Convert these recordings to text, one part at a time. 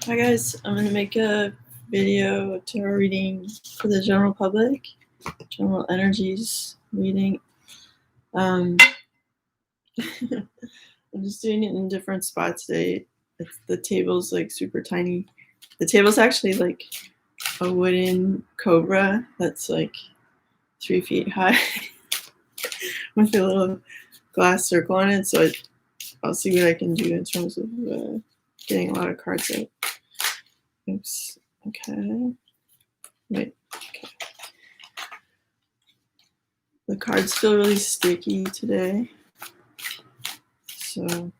Hi guys, I'm going to make a video tarot reading for the general public, general energies reading. I'm just doing it in different spots today. The table's like super tiny. The table's actually like a wooden cobra that's like 3 feet high with a little glass circle on it. So I'll see what I can do in terms of getting a lot of cards out. Oops. Okay. Wait. Okay. The cards feel really sticky today. So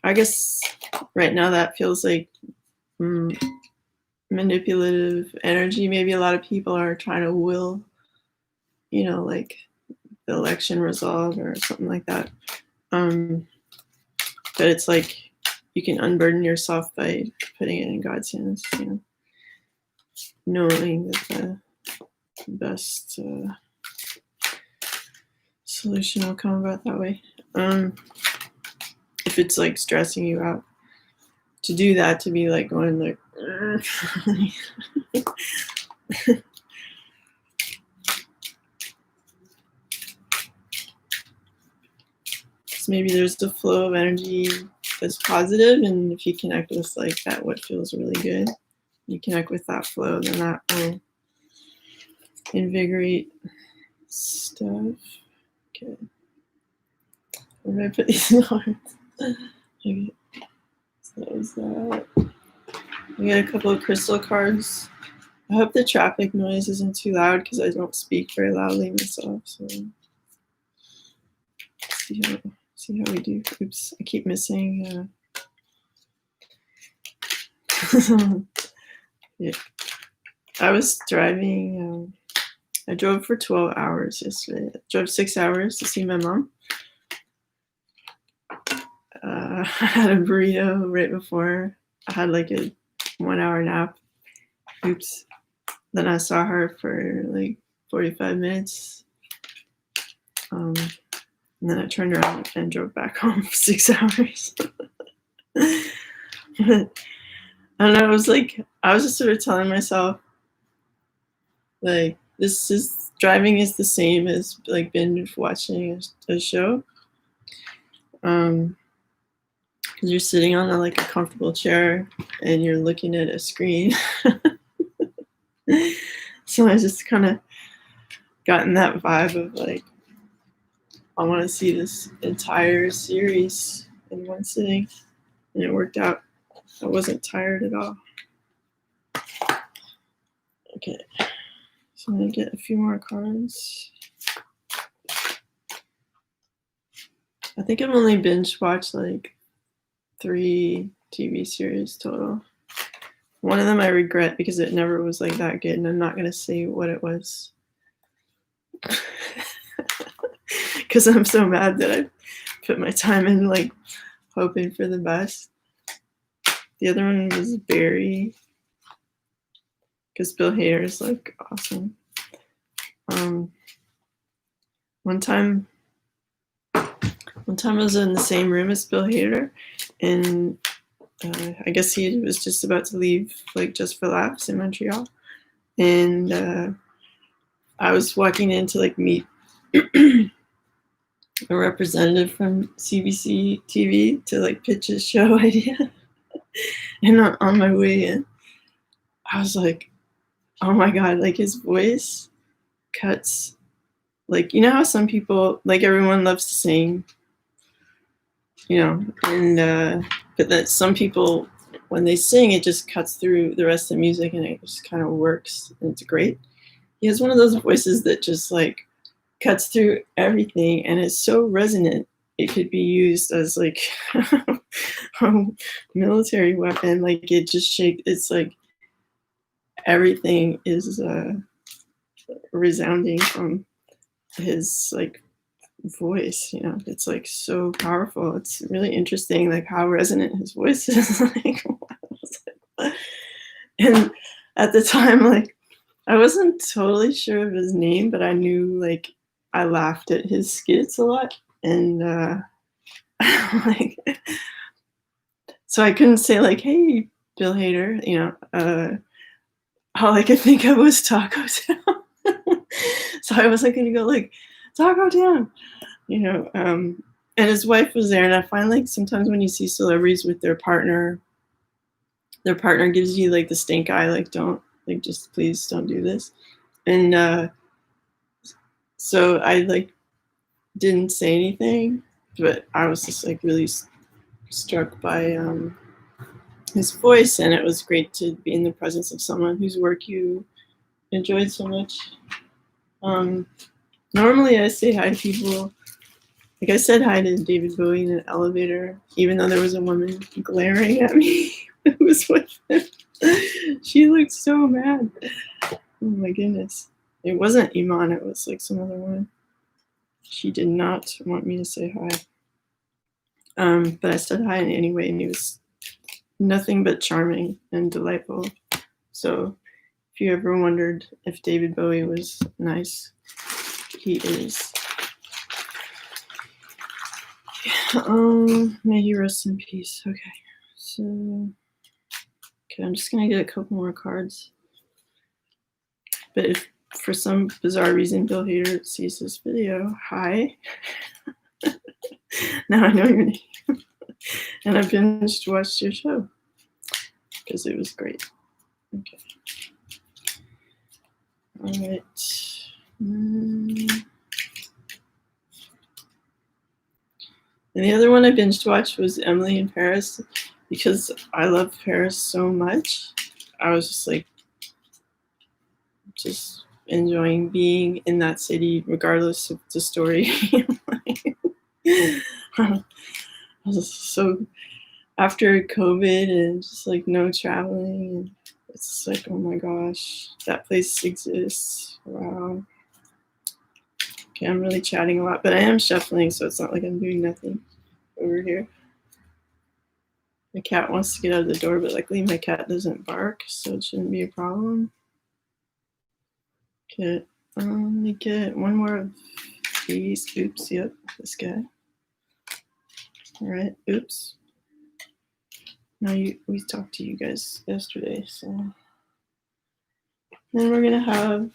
I guess right now that feels like manipulative energy. Maybe a lot of people are trying to will, like the election result or something like that. But it's like you can unburden yourself by putting it in God's hands, knowing that the best solution will come about that way. If it's like stressing you out to do that, to be like going like so maybe there's the flow of energy that's positive, and if you connect with like that, what feels really good, you connect with that flow, then that will invigorate stuff. Okay, where did I put these cards? Okay. So that was that. We got a couple of crystal cards. I hope the traffic noise isn't too loud because I don't speak very loudly myself. So see how we do. Oops, I keep missing. Yeah, I was driving. I drove for 12 hours yesterday. I drove 6 hours to see my mom. I had a burrito right before. I had like a 1 hour nap. Oops. Then I saw her for like 45 minutes. And then I turned around and drove back home for 6 hours. I don't know, I was just sort of telling myself, like, driving is the same as like binge watching a show. Because you're sitting on a comfortable chair and you're looking at a screen. So I just kind of gotten that vibe of like, I want to see this entire series in one sitting, and it worked out. I wasn't tired at all. Okay, so I'm gonna get a few more cards. I think I've only binge watched like 3 TV series total. One of them I regret because it never was like that good, and I'm not gonna say what it was because I'm so mad that I put my time in like hoping for the best. The other one was Barry, because Bill Hader is like awesome. One time I was in the same room as Bill Hader, and I guess he was just about to leave, like Just for Laughs in Montreal, and I was walking in to like meet a representative from CBC TV to like pitch his show idea. And on my way in, I was like, oh my God, like his voice cuts, like, how some people, like everyone loves to sing, and but that some people, when they sing, it just cuts through the rest of the music and it just kind of works and it's great. He has one of those voices that just like cuts through everything and is so resonant. It could be used as like a military weapon. Like it just shakes. It's like everything is resounding from his like voice. It's like so powerful. It's really interesting, like how resonant his voice is. And at the time, like I wasn't totally sure of his name, but I knew like I laughed at his skits a lot, and like So I couldn't say like, "Hey, Bill Hader," all I could think of was Taco Town. So I wasn't gonna go like, "Taco Town," and his wife was there, and I find like sometimes when you see celebrities with their partner gives you like the stink eye, like don't like just please don't do this. And so I like didn't say anything, but I was just like really struck by his voice, and it was great to be in the presence of someone whose work you enjoyed so much. Normally I say hi to people. Like I said hi to David Bowie in an elevator, even though there was a woman glaring at me who was with him. She looked so mad. Oh my goodness. It wasn't Iman, it was like some other woman. She did not want me to say hi. But I said hi anyway, and he was nothing but charming and delightful. So if you ever wondered if David Bowie was nice, he is. May he rest in peace. Okay, so I'm just gonna get a couple more cards. But if for some bizarre reason Bill Hader sees this video, hi. Now I know your name. And I binge watched your show because it was great. Okay. All right. And the other one I binged watched was Emily in Paris because I love Paris so much. I was just enjoying being in that city regardless of the story. So after COVID and just like no traveling, and it's like, oh my gosh, that place exists. Wow. Okay, I'm really chatting a lot, but I am shuffling, so it's not like I'm doing nothing over here. My cat wants to get out of the door, but luckily my cat doesn't bark, so it shouldn't be a problem. Okay, let me get one more of these. Oops, yep, this guy. All right, oops. Now we talked to you guys yesterday, so then we're gonna have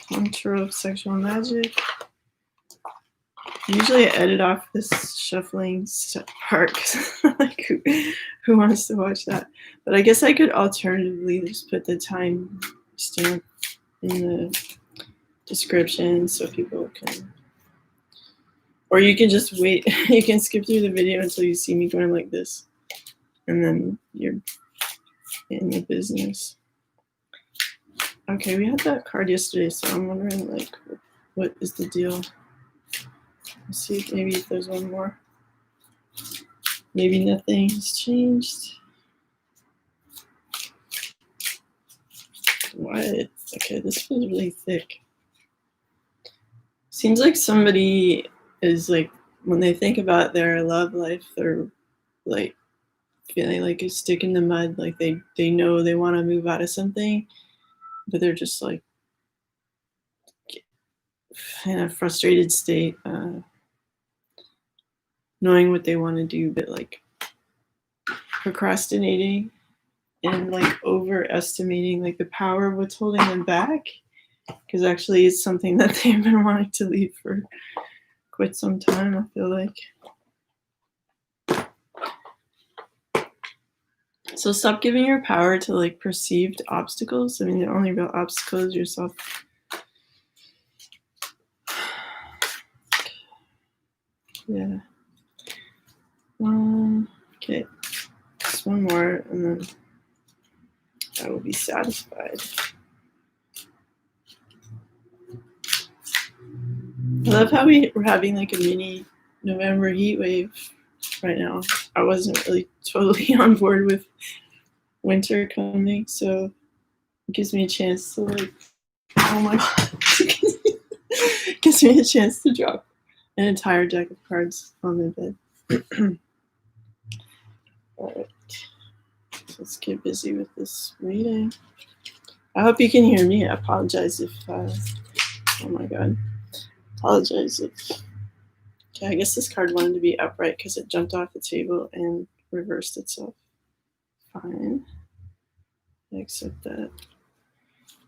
Contour of Sexual Magic. Usually I edit off this shuffling part because like who wants to watch that? But I guess I could alternatively just put the time stamp in the description so people can, or you can just wait. You can skip through the video until you see me going like this, and then you're in the business. Okay, we had that card yesterday, so I'm wondering like what is the deal? Let's see if maybe if there's one more. Maybe nothing has changed. What? Okay, this feels really thick. Seems like somebody is like, when they think about their love life, they're like feeling like a stick in the mud, like they know they want to move out of something, but they're just like in a frustrated state, knowing what they want to do, but like procrastinating and like overestimating like the power of what's holding them back, because actually it's something that they've been wanting to leave for quite some time, I feel like. So stop giving your power to like perceived obstacles. I mean, the only real obstacle is yourself. Yeah. Okay. Just one more and then I will be satisfied. I love how we're having like a mini November heat wave right now. I wasn't really totally on board with winter coming, so it gives me a chance to like, oh my god, it gives me a chance to drop an entire deck of cards on my bed. All right, so let's get busy with this reading. I hope you can hear me. I apologize if, oh my god, apologize if, okay, I guess this card wanted to be upright because it jumped off the table and reversed itself. Fine. I accept that.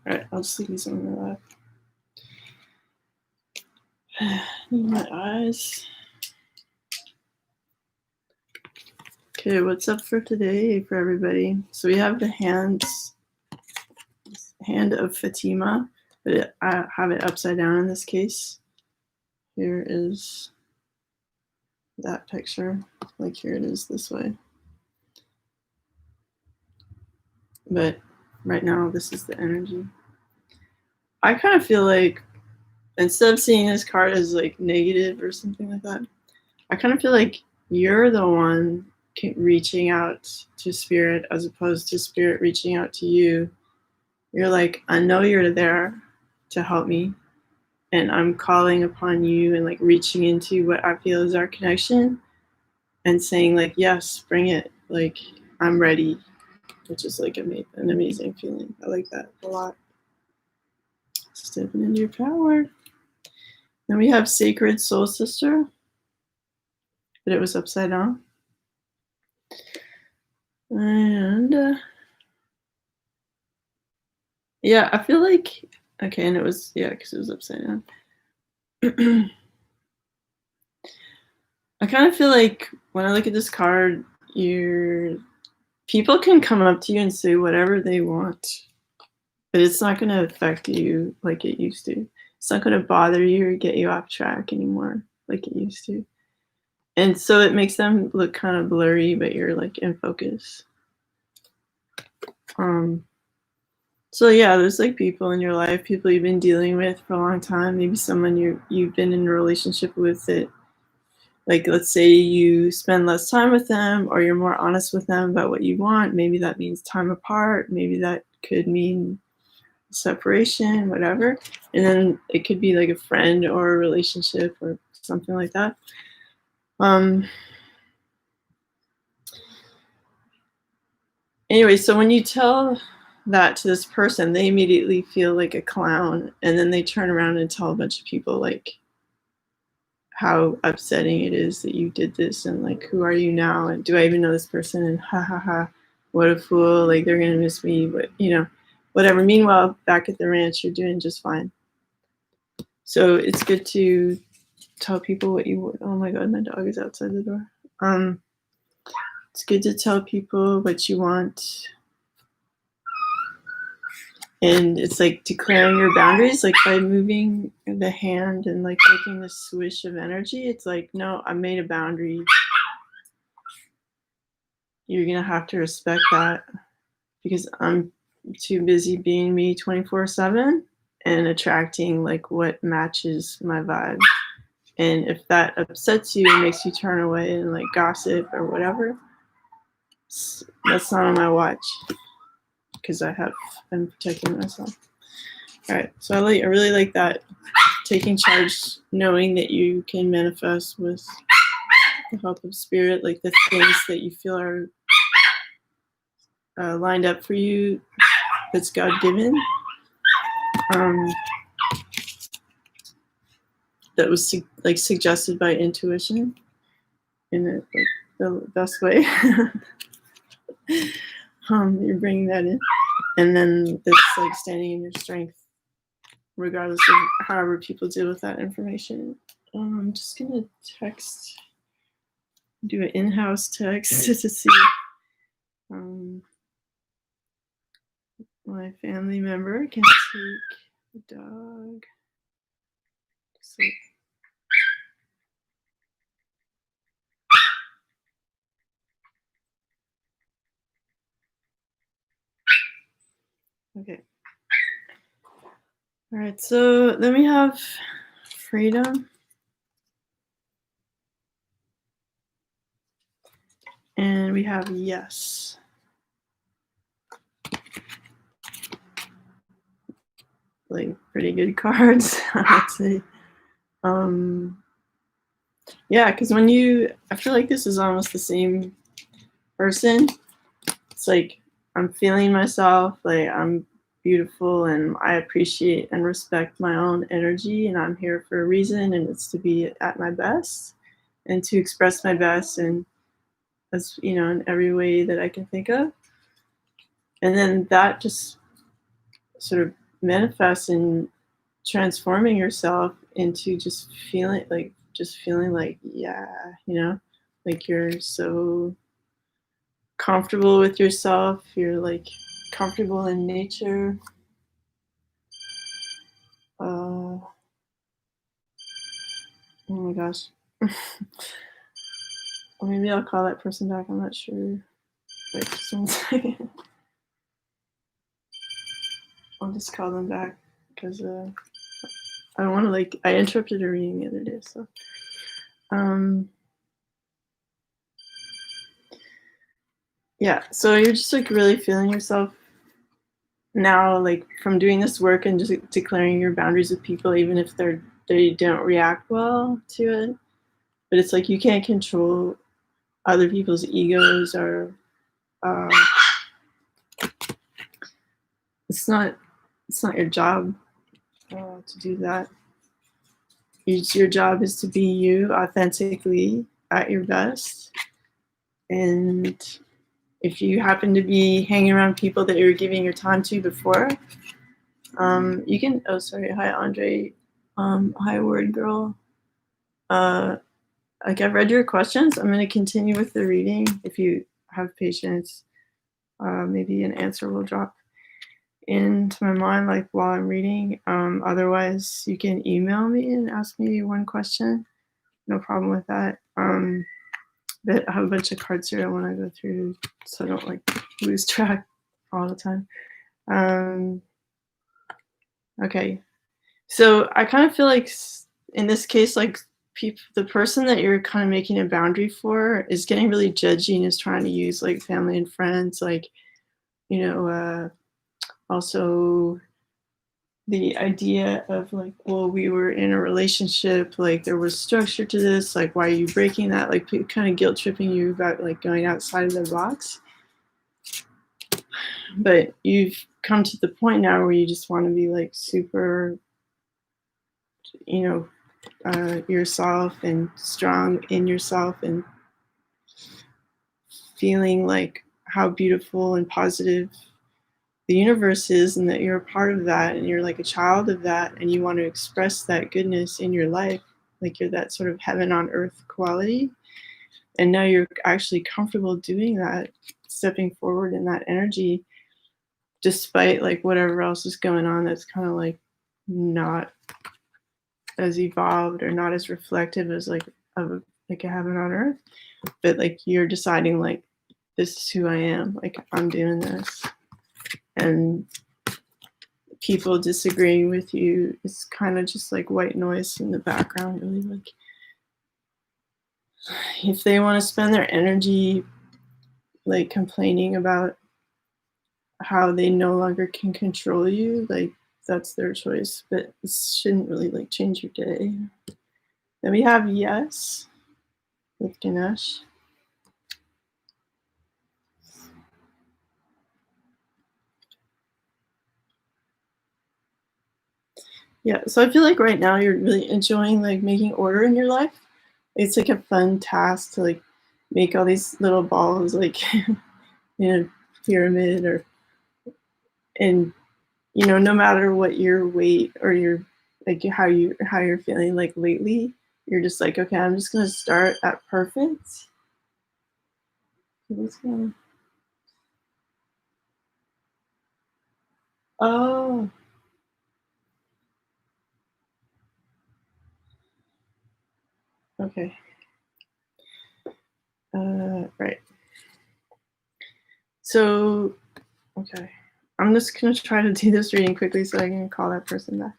All right, I'll just leave these on my lap. Need my eyes. Okay, what's up for today for everybody? So we have the hand of Fatima, but I have it upside down in this case. Here is that picture, like here it is this way. But right now, this is the energy. I kind of feel like instead of seeing this card as like negative or something like that, I kind of feel like you're the one reaching out to spirit as opposed to spirit reaching out to you. You're like, I know you're there to help me, and I'm calling upon you and like reaching into what I feel is our connection and saying like, yes, bring it. Like, I'm ready, which is like an amazing feeling. I like that a lot. Stepping into your power. Then we have Sacred Soul Sister, but it was upside down. And yeah, I feel like, okay, and it was, yeah, because it was upside down. I kind of feel like when I look at this card, people can come up to you and say whatever they want, but it's not going to affect you like it used to. It's not going to bother you or get you off track anymore like it used to. And so it makes them look kind of blurry, but you're like in focus. So yeah, there's like people in your life, people you've been dealing with for a long time, maybe someone you've been in a relationship with that, like, let's say you spend less time with them or you're more honest with them about what you want. Maybe that means time apart. Maybe that could mean separation, whatever. And then it could be like a friend or a relationship or something like that. Anyway, so when you tell that to this person, they immediately feel like a clown, and then they turn around and tell a bunch of people like how upsetting it is that you did this, and like, who are you now, and do I even know this person, and ha ha ha, what a fool, like they're gonna miss me, but you know, whatever. Meanwhile, back at the ranch, you're doing just fine. So it's good to tell people what you want. Oh my god, my dog is outside the door. It's good to tell people what you want. And it's like declaring your boundaries, like by moving the hand and like making this swish of energy. It's like, no, I made a boundary. You're going to have to respect that because I'm too busy being me 24/7 and attracting like what matches my vibe. And if that upsets you and makes you turn away and like gossip or whatever, that's not on my watch because I have been protecting myself. All right, so I really like that, taking charge, knowing that you can manifest with the help of spirit, like the things that you feel are lined up for you, that's God-given. That was like suggested by intuition in like the best way. You're bringing that in, and then this like standing in your strength, regardless of however people deal with that information. I'm just gonna do an in-house text to see my family member can take the dog to sleep. Okay. All right, so then we have freedom. And we have yes. Like pretty good cards, I'd say. Yeah, because I feel like this is almost the same person. It's like I'm feeling myself, like I'm beautiful and I appreciate and respect my own energy, and I'm here for a reason, and it's to be at my best and to express my best and as in every way that I can think of. And then that just sort of manifests in transforming yourself into just feeling like, yeah, like you're so comfortable with yourself, you're like comfortable in nature. Oh my gosh. Or maybe I'll call that person back, I'm not sure. Wait, just one second. I'll just call them back because I don't want to I interrupted a reading the other day, so um yeah, so you're just really feeling yourself now, from doing this work and just declaring your boundaries with people, even if they don't react well to it. But it's like you can't control other people's egos, or uh, it's not your job to do that. Your job is to be you authentically at your best. And if you happen to be hanging around people that you were giving your time to before, you can. Oh, sorry. Hi, Andre. Hi, Word Girl. I've read your questions. I'm going to continue with the reading. If you have patience, maybe an answer will drop into my mind while I'm reading. Otherwise, you can email me and ask me one question. No problem with that. But I have a bunch of cards here I want to go through so I don't lose track all the time. Okay. So I kind of feel like in this case, the person that you're kind of making a boundary for is getting really judgy and is trying to use family and friends, you know, also the idea of well, we were in a relationship, there was structure to this, why are you breaking that? Kind of guilt tripping you about going outside of the box. But you've come to the point now where you just want to be super, yourself and strong in yourself and feeling how beautiful and positive the universe is, and that you're a part of that, and you're a child of that, and you want to express that goodness in your life, you're that sort of heaven on earth quality. And now you're actually comfortable doing that, stepping forward in that energy, despite whatever else is going on that's kind of not as evolved or not as reflective as of a heaven on earth. But you're deciding this is who I am, I'm doing this. And people disagreeing with you is kind of just white noise in the background, really. If they want to spend their energy complaining about how they no longer can control you, that's their choice, but it shouldn't really change your day. Then we have yes with Ganesh. Yeah, so I feel right now you're really enjoying making order in your life. It's a fun task to make all these little balls in a pyramid, and no matter what your weight or your how you're feeling lately, you're just okay, I'm just gonna start at perfect. Oh, okay. Right. So, okay. I'm just gonna try to do this reading quickly so I can call that person back.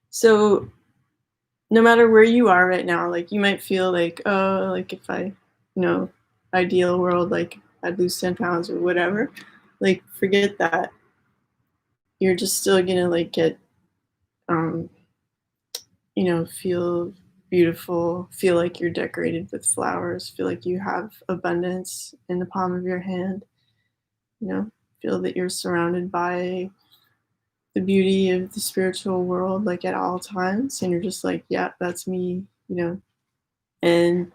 So no matter where you are right now, you might feel oh, if I, ideal world, I'd lose 10 pounds or whatever. Forget that. You're just still gonna get, um, feel beautiful, feel like you're decorated with flowers, feel like you have abundance in the palm of your hand, feel that you're surrounded by the beauty of the spiritual world at all times, and you're just yeah, that's me. And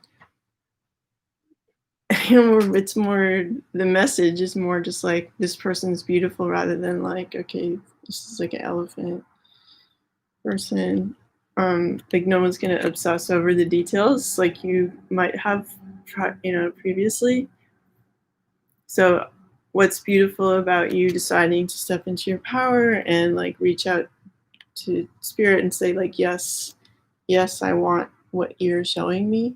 it's more, the message is more just like this person's beautiful rather than like, okay, this is like an elephant person. Like no one's gonna obsess over the details like you might have, previously. So what's beautiful about you deciding to step into your power and like reach out to spirit and say like, yes, yes, I want what you're showing me.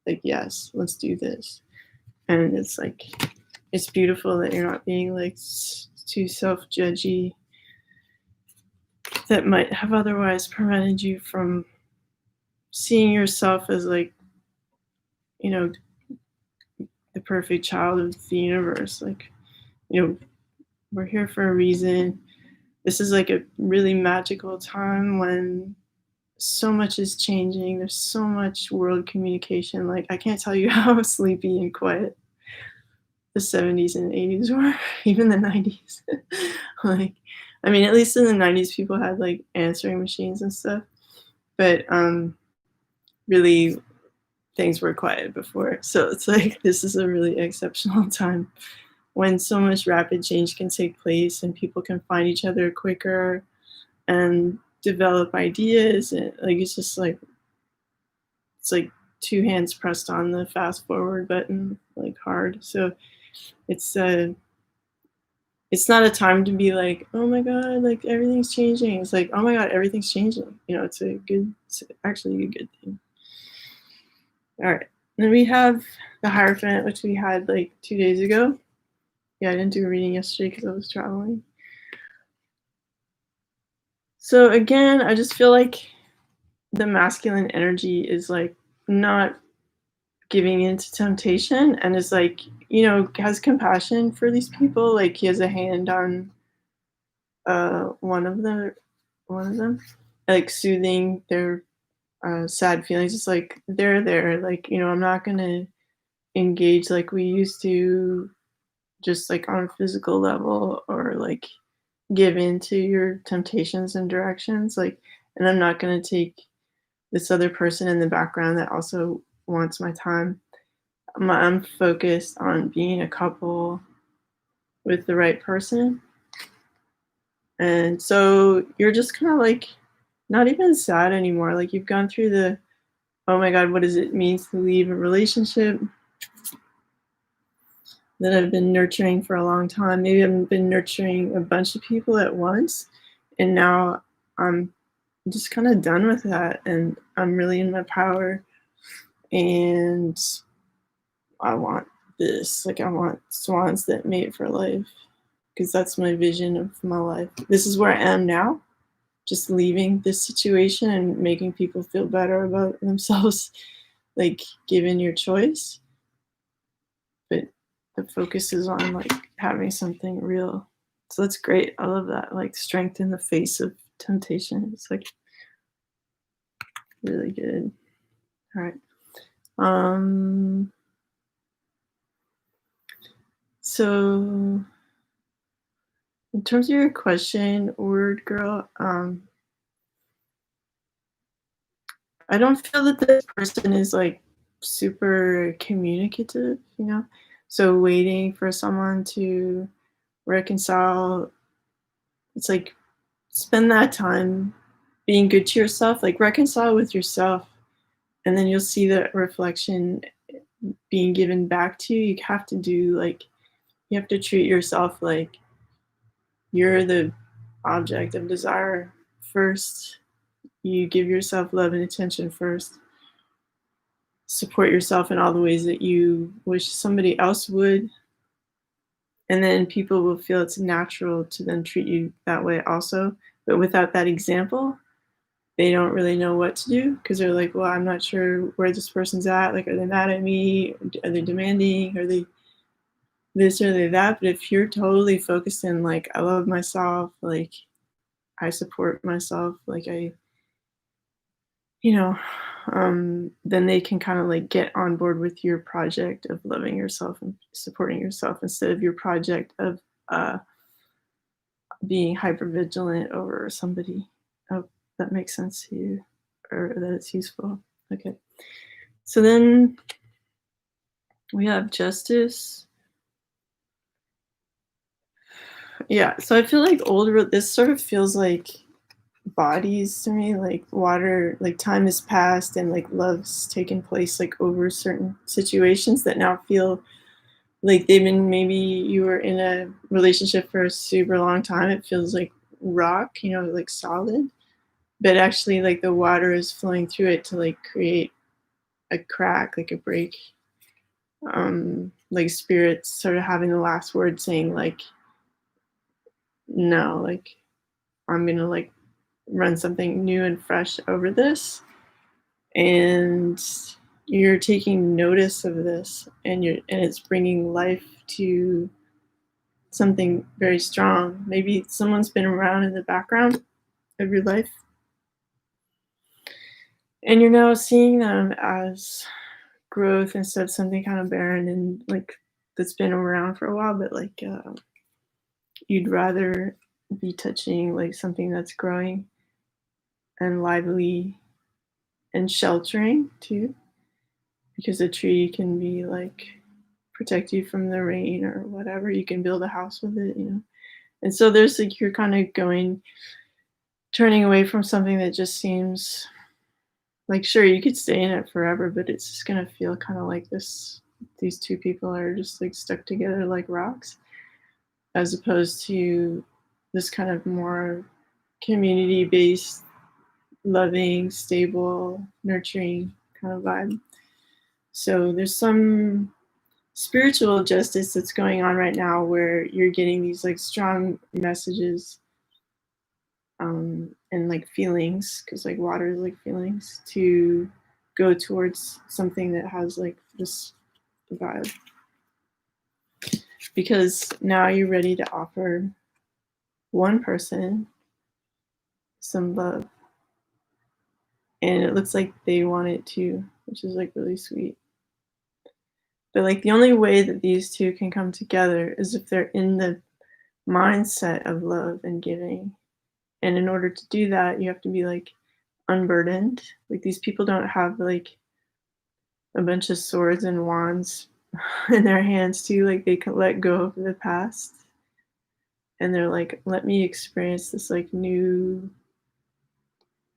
Like, yes, let's do this. And it's like, it's beautiful that you're not being like too self-judgy that might have otherwise prevented you from seeing yourself as like, you know, the perfect child of the universe. Like, we're here for a reason. This is like a really magical time when so much is changing. There's so much world communication. Like, I can't tell you how sleepy and quiet the 70s and 80s were, even the 90s. Like, I mean, at least in the 90s, people had like answering machines and stuff. But really, things were quiet before. So it's like, this is a really exceptional time when so much rapid change can take place and people can find each other quicker and develop ideas. And like, it's just like, it's like two hands pressed on the fast forward button, like hard. So it's it's not a time to be like, oh my god, like everything's changing. It's like, oh my god, everything's changing. It's actually a good thing. All right, then we have the Hierophant, which we had like 2 days ago. Yeah, I didn't do a reading yesterday because I was traveling. So again, I just feel like the masculine energy is like not giving into temptation and is like, has compassion for these people. Like he has a hand on one of them, like soothing their sad feelings. It's like they're there. Like, I'm not gonna engage like we used to, just like on a physical level, or like give in to your temptations and directions. Like, and I'm not gonna take this other person in the background that also wants my time. I'm focused on being a couple with the right person. And so you're just kind of like not even sad anymore. Like you've gone through the, oh my God, what does it mean to leave a relationship that I've been nurturing for a long time? Maybe I've been nurturing a bunch of people at once. And now I'm just kind of done with that. And I'm really in my power. And I want this. Like I want swans that mate for life. Because that's my vision of my life. This is where I am now. Just leaving this situation and making people feel better about themselves, like given your choice. But the focus is on like having something real. So that's great. I love that. Like strength in the face of temptation. It's like really good. All right. So in terms of your question, word girl, I don't feel that this person is like super communicative, So waiting for someone to reconcile, it's like spend that time being good to yourself, like reconcile with yourself, and then you'll see the reflection being given back to you. You have to do like, you have to treat yourself like you're the object of desire first. You give yourself love and attention first. Support yourself in all the ways that you wish somebody else would. And then people will feel it's natural to then treat you that way also. But without that example, they don't really know what to do because they're like, well, I'm not sure where this person's at. Like, are they mad at me? Are they demanding? Are they this or they that? But if you're totally focused in like, I love myself, like I support myself, like you know, then they can kind of like get on board with your project of loving yourself and supporting yourself instead of your project of being hyper vigilant over somebody. Oh, that makes sense to you, or that it's useful. Okay. So then We have justice. Yeah, so I feel like this sort of feels like bodies to me, like water, like time has passed and like love's taken place like over certain situations that now feel like they've been, maybe you were in a relationship for a super long time. It feels like rock, like solid, but actually like the water is flowing through it to like create a crack, like a break. Like spirits sort of having the last word, saying like, no, like I'm gonna like run something new and fresh over this. And you're taking notice of this, and it's bringing life to something very strong. Maybe someone's been around in the background of your life, and you're now seeing them as growth instead of something kind of barren and like that's been around for a while, but like you'd rather be touching like something that's growing and lively and sheltering too, because a tree can be like protect you from the rain or whatever. You can build a house with it. And so there's like you're kind of turning away from something that just seems like, sure, you could stay in it forever, but it's just gonna feel kind of like these two people are just like stuck together like rocks, as opposed to this kind of more community based, loving, stable, nurturing kind of vibe. So there's some spiritual justice that's going on right now where you're getting these like strong messages, and like feelings, because like water is like feelings, to go towards something that has like this vibe, because now you're ready to offer one person some love, and it looks like they want it too, which is like really sweet. But like the only way that these two can come together is if they're in the mindset of love and giving. And in order to do that, you have to be like unburdened. Like these people don't have like a bunch of swords and wands in their hands too. Like they can let go of the past, and they're like, let me experience this like new,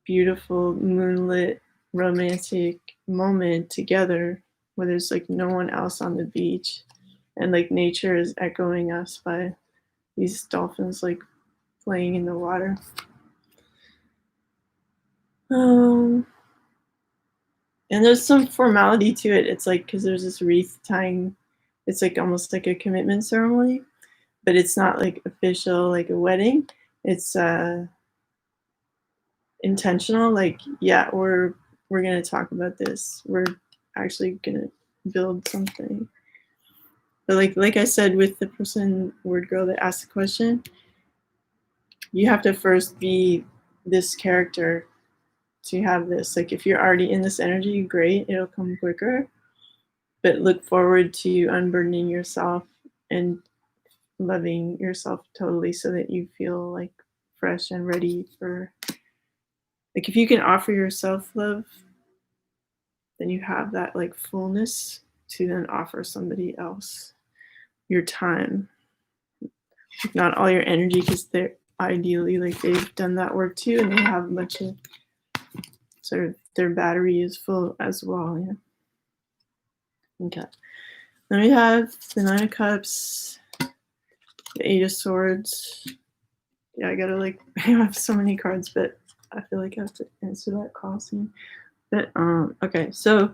beautiful, moonlit, romantic moment together where there's like no one else on the beach, and like nature is echoing us by these dolphins like playing in the water. Um, and there's some formality to it. It's like, because there's this wreath tying, it's like almost like a commitment ceremony, but it's not like official, like a wedding. It's intentional. Like, yeah, we're gonna talk about this. We're actually gonna build something. But like I said, with the person, word girl, that asked the question, you have to first be this character to have this. Like, if you're already in this energy, great, it'll come quicker. But look forward to unburdening yourself and loving yourself totally, so that you feel like fresh and ready for, like, if you can offer yourself love, then you have that like fullness to then offer somebody else your time, not all your energy, because they're ideally like they've done that work too, and they have a bunch of sort of, their battery is full as well. Yeah. Okay. Then we have the Nine of Cups, the Eight of Swords. Yeah, I gotta like I have so many cards, but I feel like I have to answer that call soon. But okay, so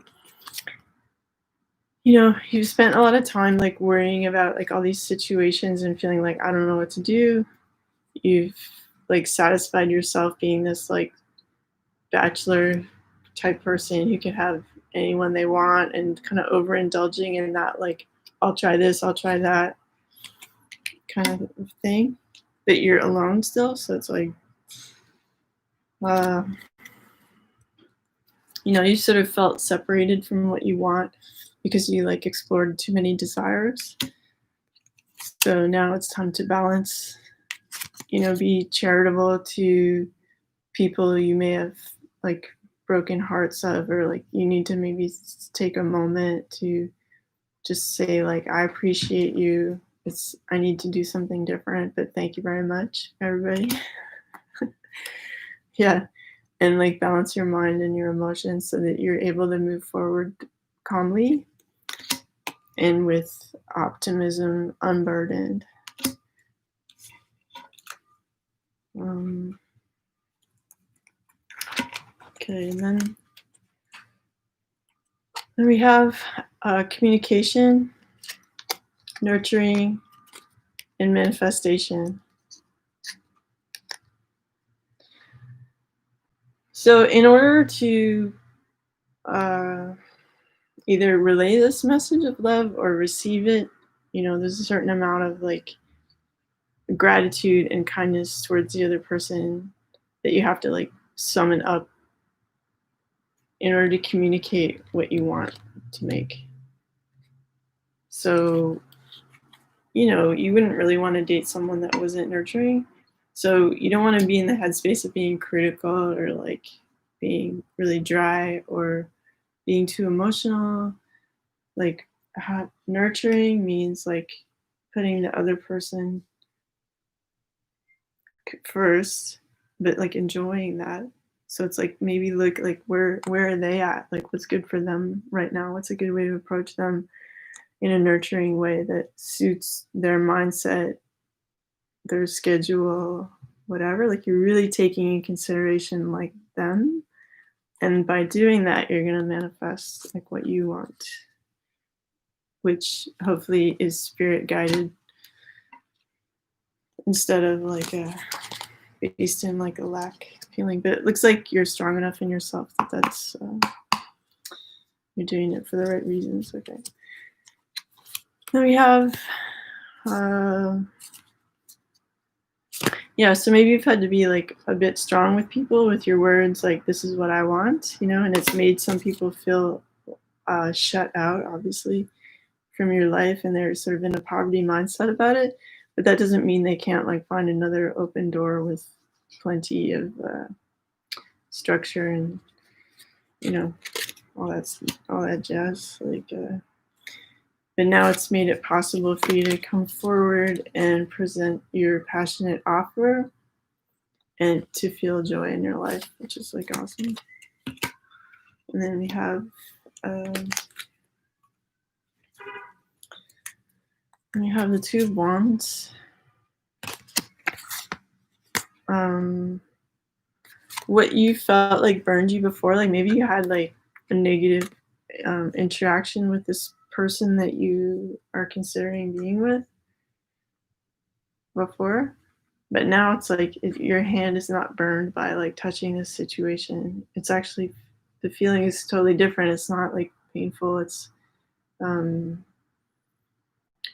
you've spent a lot of time like worrying about like all these situations and feeling like, I don't know what to do. You've like satisfied yourself being this like bachelor type person who can have anyone they want, and kind of overindulging in that, like, I'll try this, I'll try that kind of thing. But you're alone still, so it's like uh you sort of felt separated from what you want because you like explored too many desires. So now it's time to balance, be charitable to people you may have like broken hearts of, or like you need to maybe take a moment to just say like, I appreciate you. I need to do something different, but thank you very much, everybody. Yeah. And like balance your mind and your emotions so that you're able to move forward calmly and with optimism, unburdened. Okay, and then we have communication, nurturing, and manifestation. So in order to either relay this message of love or receive it, there's a certain amount of like gratitude and kindness towards the other person that you have to like summon up in order to communicate what you want to make. So, you wouldn't really want to date someone that wasn't nurturing. So you don't want to be in the headspace of being critical or like being really dry or being too emotional. Like nurturing means like putting the other person first, but like enjoying that. So it's like maybe look like where are they at? Like what's good for them right now? What's a good way to approach them in a nurturing way that suits their mindset, their schedule, whatever. Like you're really taking in consideration like them. And by doing that, you're gonna manifest like what you want, which hopefully is spirit guided instead of like based in like a lack feeling. But it looks like you're strong enough in yourself that's you're doing it for the right reasons. Okay. Then we have so maybe you've had to be like a bit strong with people with your words, like this is what I want, and it's made some people feel shut out, obviously, from your life, and they're sort of in a poverty mindset about it. But that doesn't mean they can't like find another open door with plenty of structure and all that jazz. Like, but now it's made it possible for you to come forward and present your passionate offer and to feel joy in your life, which is like awesome. And then we have the Two of Wands. What you felt like burned you before, like maybe you had like a negative interaction with this person that you are considering being with before, but now it's like if your hand is not burned by like touching this situation. It's actually, the feeling is totally different. It's not like painful. It's and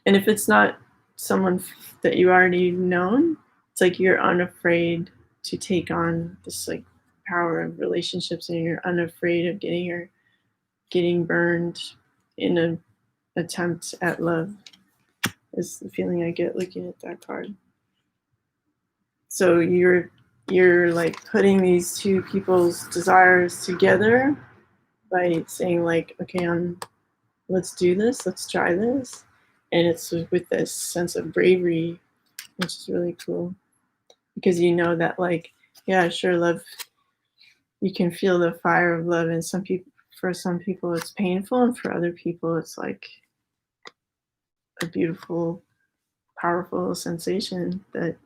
if it's not someone that you already known, it's like you're unafraid to take on this like power of relationships, and you're unafraid of getting burned in an attempt at love, is the feeling I get looking at that card. So you're like putting these two people's desires together by saying like, okay, let's do this, let's try this. And it's with this sense of bravery, which is really cool, because that like, yeah, sure, love, you can feel the fire of love, and for some people it's painful, and for other people it's like a beautiful, powerful sensation that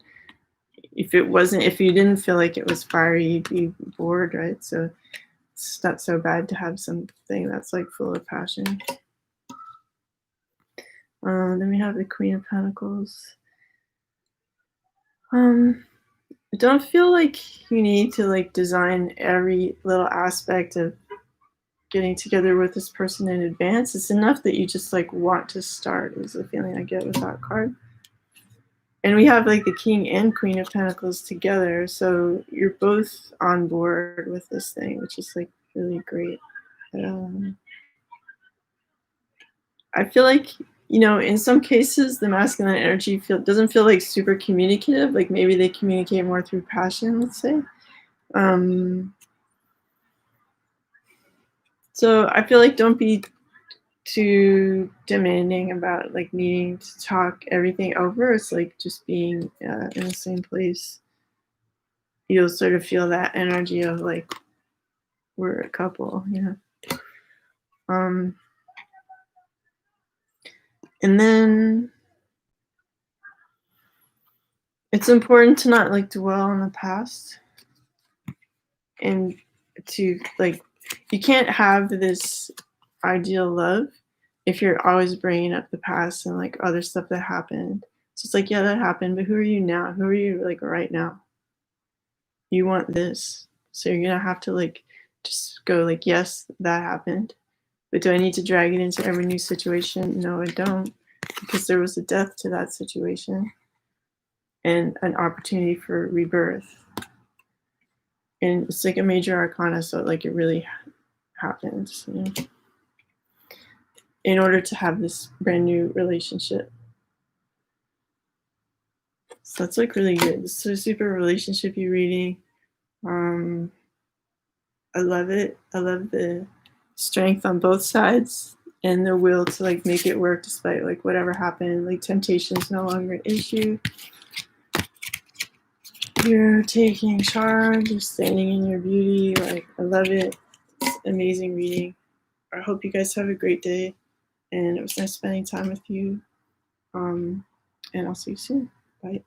if you didn't feel like it was fiery, you'd be bored, right? So it's not so bad to have something that's like full of passion. Then we have the Queen of Pentacles. Don't feel like you need to like design every little aspect of getting together with this person in advance. It's enough that you just like want to start, is the feeling I get with that card. And we have like the King and Queen of Pentacles together, so you're both on board with this thing, which is like really great. I feel like, in some cases, the masculine energy doesn't feel like super communicative. Like maybe they communicate more through passion, let's say. So I feel like don't be too demanding about like needing to talk everything over. It's like just being in the same place. You'll sort of feel that energy of like we're a couple, you know. Um, and then it's important to not like dwell on the past and to like you can't have this ideal love if you're always bringing up the past and like other stuff that happened. So it's like, yeah, that happened, but who are you now? Who are you like right now? You want this. So you're gonna have to like just go like, yes, that happened. But do I need to drag it into every new situation? No, I don't. Because there was a death to that situation and an opportunity for rebirth. And it's like a major arcana, so like it really happens, you know, in order to have this brand new relationship. So that's like really good. This is a super relationshipy reading. I love it. I love the strength on both sides and the will to like make it work despite like whatever happened. Like temptation is no longer an issue. You're taking charge, you're standing in your beauty. Like I love it. It's amazing reading. I hope you guys have a great day, and it was nice spending time with you. And I'll see you soon. Bye.